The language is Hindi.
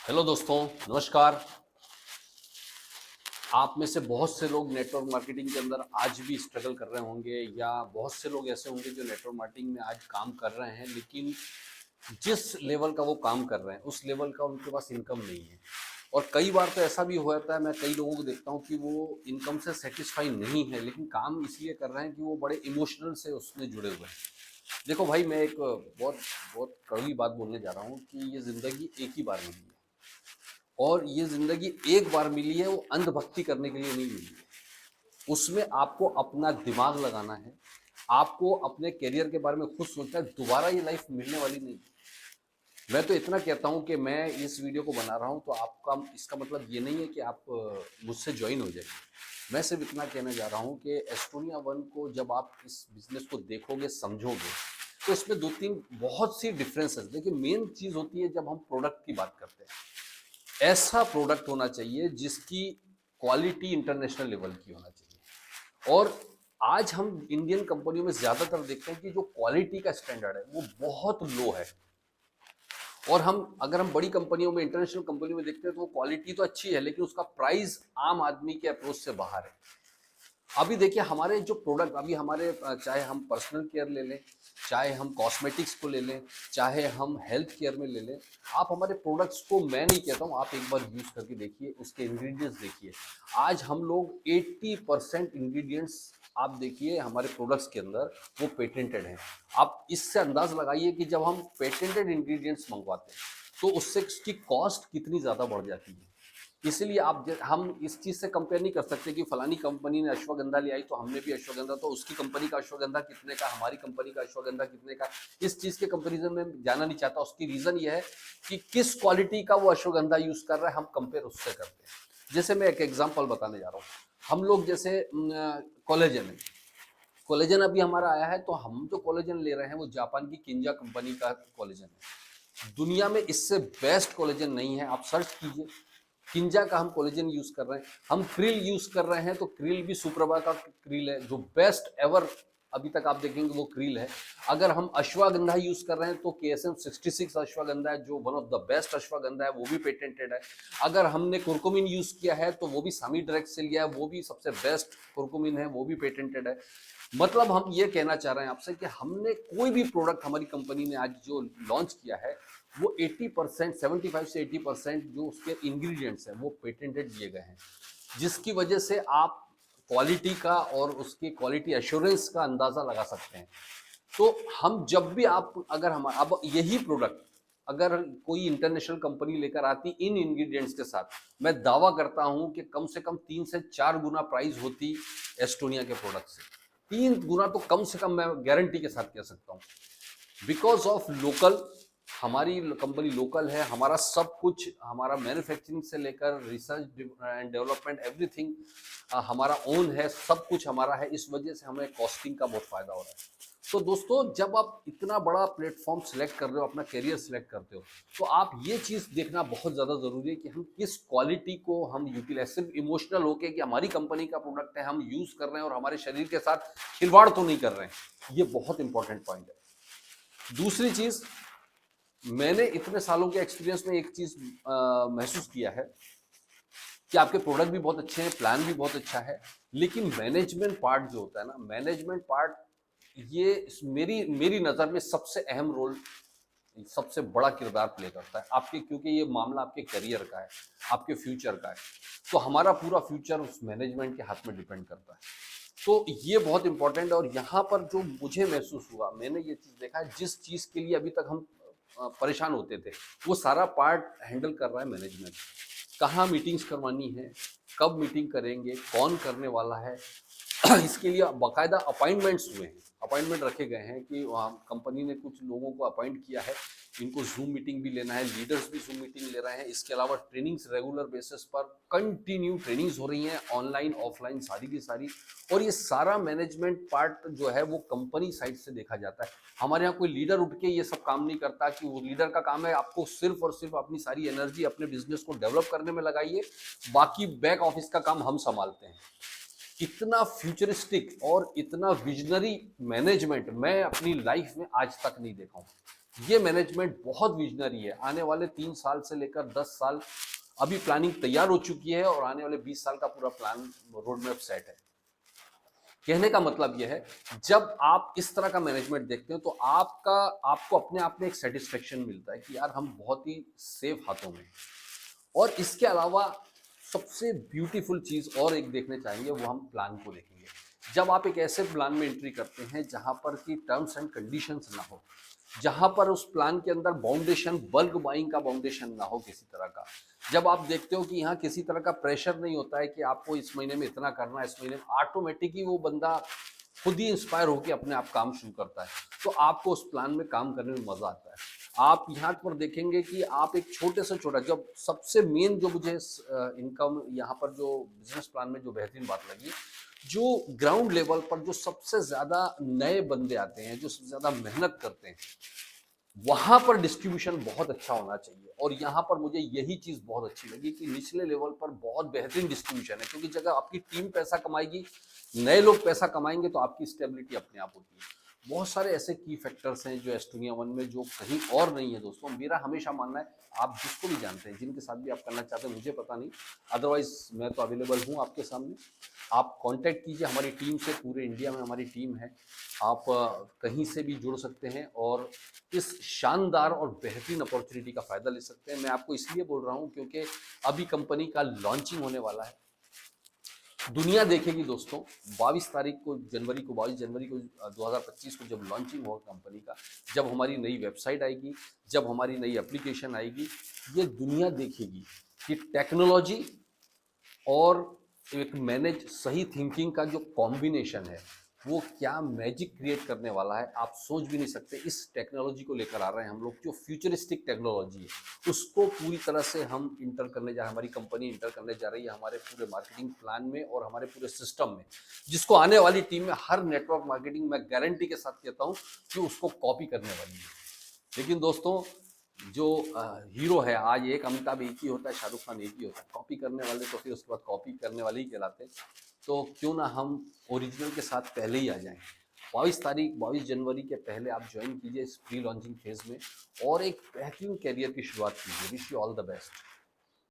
हेलो दोस्तों, नमस्कार। आप में से बहुत से लोग नेटवर्क मार्केटिंग के अंदर आज भी स्ट्रगल कर रहे होंगे, या बहुत से लोग ऐसे होंगे जो नेटवर्क मार्केटिंग में आज काम कर रहे हैं, लेकिन जिस लेवल का वो काम कर रहे हैं उस लेवल का उनके पास इनकम नहीं है। और कई बार तो ऐसा भी हो जाता है, मैं कई लोगों को देखता हूँ कि वो इनकम से सेटिस्फाई नहीं है, लेकिन काम इसलिए कर रहे हैं कि वो बड़े इमोशनल से उसमें जुड़े हुए हैं। देखो भाई, मैं एक बहुत बहुत कड़वी बात बोलने जा रहा हूँ कि ये ज़िंदगी एक ही बार मिली है, और ये ज़िंदगी एक बार मिली है, वो अंधभक्ति करने के लिए नहीं मिली है। उसमें आपको अपना दिमाग लगाना है, आपको अपने करियर के बारे में खुद सोचना है। दोबारा ये लाइफ मिलने वाली नहीं है। मैं तो इतना कहता हूँ कि मैं इस वीडियो को बना रहा हूँ तो आपका इसका मतलब ये नहीं है कि आप मुझसे ज्वाइन हो जाइए। मैं सिर्फ इतना कहने जा रहा हूँ कि एस्टोनिया वन को जब आप इस बिजनेस को देखोगे, समझोगे, तो इसमें दो तीन बहुत सी डिफरेंसेस। देखिए, मेन चीज़ होती है जब हम प्रोडक्ट की बात करते हैं, ऐसा प्रोडक्ट होना चाहिए जिसकी क्वालिटी इंटरनेशनल लेवल की होना चाहिए। और आज हम इंडियन कंपनियों में ज़्यादातर देखते हैं कि जो क्वालिटी का स्टैंडर्ड है वो बहुत लो है। और अगर हम बड़ी कंपनियों में, इंटरनेशनल कंपनियों में देखते हैं तो वो क्वालिटी तो अच्छी है, लेकिन उसका प्राइस आम आदमी के अप्रोच से बाहर है। अभी देखिए, हमारे जो प्रोडक्ट अभी हमारे चाहे हम पर्सनल केयर ले लें, चाहे हम कॉस्मेटिक्स को ले लें, चाहे हम हेल्थ केयर में ले लें, आप हमारे प्रोडक्ट्स को, मैं नहीं कहता हूँ, आप एक बार यूज़ करके देखिए, उसके इंग्रेडिएंट्स देखिए। आज हम लोग 80% इंग्रेडिएंट्स, आप देखिए हमारे प्रोडक्ट्स के अंदर, वो पेटेंटेड हैं। आप इससे अंदाज लगाइए कि जब हम पेटेंटेड इंग्रेडिएंट्स मंगवाते हैं तो उससे उसकी कॉस्ट कितनी ज़्यादा बढ़ जाती है। इसलिए हम इस चीज़ से कंपेयर नहीं कर सकते कि फलानी कंपनी ने अश्वगंधा ले आई तो हमने भी अश्वगंधा, तो उसकी कंपनी का अश्वगंधा कितने का, हमारी कंपनी का अश्वगंधा कितने का। इस चीज़ के कंपेरिजन में जाना नहीं चाहता। उसकी रीज़न ये है कि किस क्वालिटी का वो अश्वगंधा यूज़ कर रहा है, हम कंपेयर उससे करते हैं। जैसे मैं एक एग्जाम्पल बताने जा रहा हूँ। हम लोग जैसे कोलेजन है, कोलेजन अभी हमारा आया है, तो हम जो कोलेजन ले रहे हैं वो जापान की किंजा कंपनी का कोलेजन है। दुनिया में इससे बेस्ट कोलेजन नहीं है, आप सर्च कीजिए। किंजा का हम कोलेजन यूज कर रहे हैं। हम क्रिल यूज कर रहे हैं तो क्रिल भी सुप्रभा का क्रिल है, जो बेस्ट एवर अभी तक आप देखेंगे वो क्रिल है। अगर हम अश्वगंधा यूज कर रहे हैं तो KSM 66 अश्वगंधा है, जो one of the best ashwagandha है, वो भी पेटेंटेड है। अगर हमने कुरकुमिन यूज किया है तो वो भी सामी डायरेक्ट से लिया है, वो भी सबसे बेस्ट कुरकुमिन है, वो भी पेटेंटेड है। मतलब हम ये कहना चाह रहे हैं आपसे कि हमने कोई भी प्रोडक्ट हमारी कंपनी ने आज जो लॉन्च किया है वो 80%, 75 से 80% जो उसके इंग्रेडिएंट्स हैं वो पेटेंटेड दिए गए हैं, जिसकी वजह से आप क्वालिटी का और उसकी क्वालिटी एश्योरेंस का अंदाजा लगा सकते हैं। तो हम जब भी आप अगर हम अब यही प्रोडक्ट अगर कोई इंटरनेशनल कंपनी लेकर आती इन इंग्रेडिएंट्स के साथ, मैं दावा करता हूं कि कम से कम 3 से 4 गुना प्राइस होती एस्टोनिया के प्रोडक्ट से। 3 गुना तो कम से कम मैं गारंटी के साथ कह सकता हूँ। बिकॉज ऑफ लोकल, हमारी कंपनी लोकल है, हमारा सब कुछ, हमारा मैन्युफैक्चरिंग से लेकर रिसर्च एंड डेवलपमेंट एवरीथिंग हमारा ओन है, सब कुछ हमारा है। इस वजह से हमें कॉस्टिंग का बहुत फायदा हो रहा है। तो दोस्तों, जब आप इतना बड़ा प्लेटफॉर्म सिलेक्ट कर रहे हो, अपना करियर सिलेक्ट करते हो, तो आप ये चीज़ देखना बहुत ज़्यादा ज़रूरी है कि हम किस क्वालिटी को हम यूटिलाइज, सिर्फ इमोशनल होके कि हमारी कंपनी का प्रोडक्ट है, हम यूज़ कर रहे हैं और हमारे शरीर के साथ खिलवाड़ तो नहीं कर रहे हैं। ये बहुत इंपॉर्टेंट पॉइंट है। दूसरी चीज़, मैंने इतने सालों के एक्सपीरियंस में एक चीज़ महसूस किया है कि आपके प्रोडक्ट भी बहुत अच्छे हैं, प्लान भी बहुत अच्छा है, लेकिन मैनेजमेंट पार्ट जो होता है ना, मैनेजमेंट पार्ट, ये मेरी मेरी नज़र में सबसे अहम रोल, सबसे बड़ा किरदार प्ले करता है आपके, क्योंकि ये मामला आपके करियर का है, आपके फ्यूचर का है। तो हमारा पूरा फ्यूचर उस मैनेजमेंट के हाथ में डिपेंड करता है। तो ये बहुत इंपॉर्टेंट है। और यहाँ पर जो मुझे महसूस हुआ, मैंने ये चीज़ देखा है, जिस चीज़ के लिए अभी तक हम परेशान होते थे, वो सारा पार्ट हैंडल कर रहा है मैनेजमेंट। कहाँ मीटिंग्स करवानी है, कब मीटिंग करेंगे, कौन करने वाला है, इसके लिए बाकायदा अपॉइंटमेंट्स हुए हैं, अपॉइंटमेंट रखे गए हैं कि वहाँ कंपनी ने कुछ लोगों को अपॉइंट किया है, इनको जूम मीटिंग भी लेना है, लीडर्स भी जूम मीटिंग ले रहे हैं। इसके अलावा ट्रेनिंग्स रेगुलर बेसिस पर कंटिन्यू ट्रेनिंग्स हो रही हैं, ऑनलाइन ऑफलाइन सारी की सारी। और ये सारा मैनेजमेंट पार्ट जो है वो कंपनी साइड से देखा जाता है। हमारे यहाँ कोई लीडर उठ के ये सब काम नहीं करता कि वो लीडर का काम है आपको सिर्फ और सिर्फ अपनी सारी एनर्जी अपने बिजनेस को डेवलप करने में लगाइए, बाकी बैक ऑफिस का काम हम संभालते हैं। इतना फ्यूचरिस्टिक और इतना विजनरी मैनेजमेंट मैं अपनी लाइफ में आज तक नहीं देखा हूँ। ये मैनेजमेंट बहुत विजनरी है। आने वाले 3 साल से लेकर 10 साल अभी प्लानिंग तैयार हो चुकी है और आने वाले 20 साल का पूरा प्लान रोड मैप सेट है। कहने का मतलब यह है, जब आप इस तरह का मैनेजमेंट देखते हो तो आपको अपने आप में एक सेटिस्फेक्शन मिलता है कि यार हम बहुत ही सेफ हाथों में। और इसके अलावा सबसे ब्यूटीफुल चीज और एक देखने चाहेंगे, वो हम प्लान को देखेंगे। जब आप एक ऐसे प्लान में एंट्री करते हैं जहां पर की टर्म्स एंड कंडीशंस ना हो, जहां पर उस प्लान के अंदर बाउंडेशन, बल्क बाइंग का बाउंडेशन ना हो किसी तरह का, जब आप देखते हो कि यहाँ किसी तरह का प्रेशर नहीं होता है कि आपको इस महीने में इतना करना है, इस महीने में ऑटोमेटिकली वो बंदा खुद ही इंस्पायर होकर अपने आप काम शुरू करता है, तो आपको उस प्लान में काम करने में मजा आता है। आप यहाँ पर देखेंगे कि आप एक छोटे से छोटा, जब सबसे मेन जो मुझे इनकम यहाँ पर जो बिजनेस प्लान में जो बेहतरीन बात लगी, जो ग्राउंड लेवल पर जो सबसे ज्यादा नए बंदे आते हैं, जो सबसे ज्यादा मेहनत करते हैं, वहां पर डिस्ट्रीब्यूशन बहुत अच्छा होना चाहिए। और यहाँ पर मुझे यही चीज बहुत अच्छी लगी कि निचले लेवल पर बहुत बेहतरीन डिस्ट्रीब्यूशन है, क्योंकि जगह आपकी टीम पैसा कमाएगी, नए लोग पैसा कमाएंगे, तो आपकी स्टेबिलिटी अपने आप होती है। बहुत सारे ऐसे की फैक्टर्स हैं जो एस्टोनिया वन में जो कहीं और नहीं है। दोस्तों, मेरा हमेशा मानना है, आप जिसको भी जानते हैं, जिनके साथ भी आप करना चाहते हैं, मुझे पता नहीं, अदरवाइज मैं तो अवेलेबल हूँ आपके सामने। आप कांटेक्ट कीजिए हमारी टीम से, पूरे इंडिया में हमारी टीम है। आप कहीं से भी जुड़ सकते हैं और इस शानदार और बेहतरीन अपॉर्चुनिटी का फ़ायदा ले सकते हैं। मैं आपको इसलिए बोल रहा हूँ क्योंकि अभी कंपनी का लॉन्चिंग होने वाला है। दुनिया देखेगी दोस्तों, 22 तारीख को, जनवरी को, 22 जनवरी को 2025 को जब लॉन्चिंग होगा कंपनी का, जब हमारी नई वेबसाइट आएगी, जब हमारी नई एप्लीकेशन आएगी, ये दुनिया देखेगी कि टेक्नोलॉजी और एक मैनेज सही थिंकिंग का जो कॉम्बिनेशन है, वो क्या मैजिक क्रिएट करने वाला है, आप सोच भी नहीं सकते। इस टेक्नोलॉजी को लेकर आ रहे हैं हम लोग, जो फ्यूचरिस्टिक टेक्नोलॉजी है उसको पूरी तरह से हम इंटर करने जा रहे हैं, हमारी कंपनी इंटर करने जा रही है हमारे पूरे मार्केटिंग प्लान में और हमारे पूरे सिस्टम में, जिसको आने वाली टीम में हर नेटवर्क मार्केटिंग, मैं गारंटी के साथ कहता हूँ कि उसको कॉपी करने वाली है। लेकिन दोस्तों, जो हीरो है आज, एक अमिताभ एक ही होता है, शाहरुख खान एक ही होता है, कॉपी करने वाले तो फिर उसके बाद कॉपी करने वाले ही कहलाते हैं। तो क्यों ना हम ओरिजिनल के साथ पहले ही आ जाएं। 22 जनवरी के पहले आप ज्वाइन कीजिए इस प्री लॉन्चिंग फेज में और एक बेहतरीन कैरियर की शुरुआत कीजिए। Wish you all the best.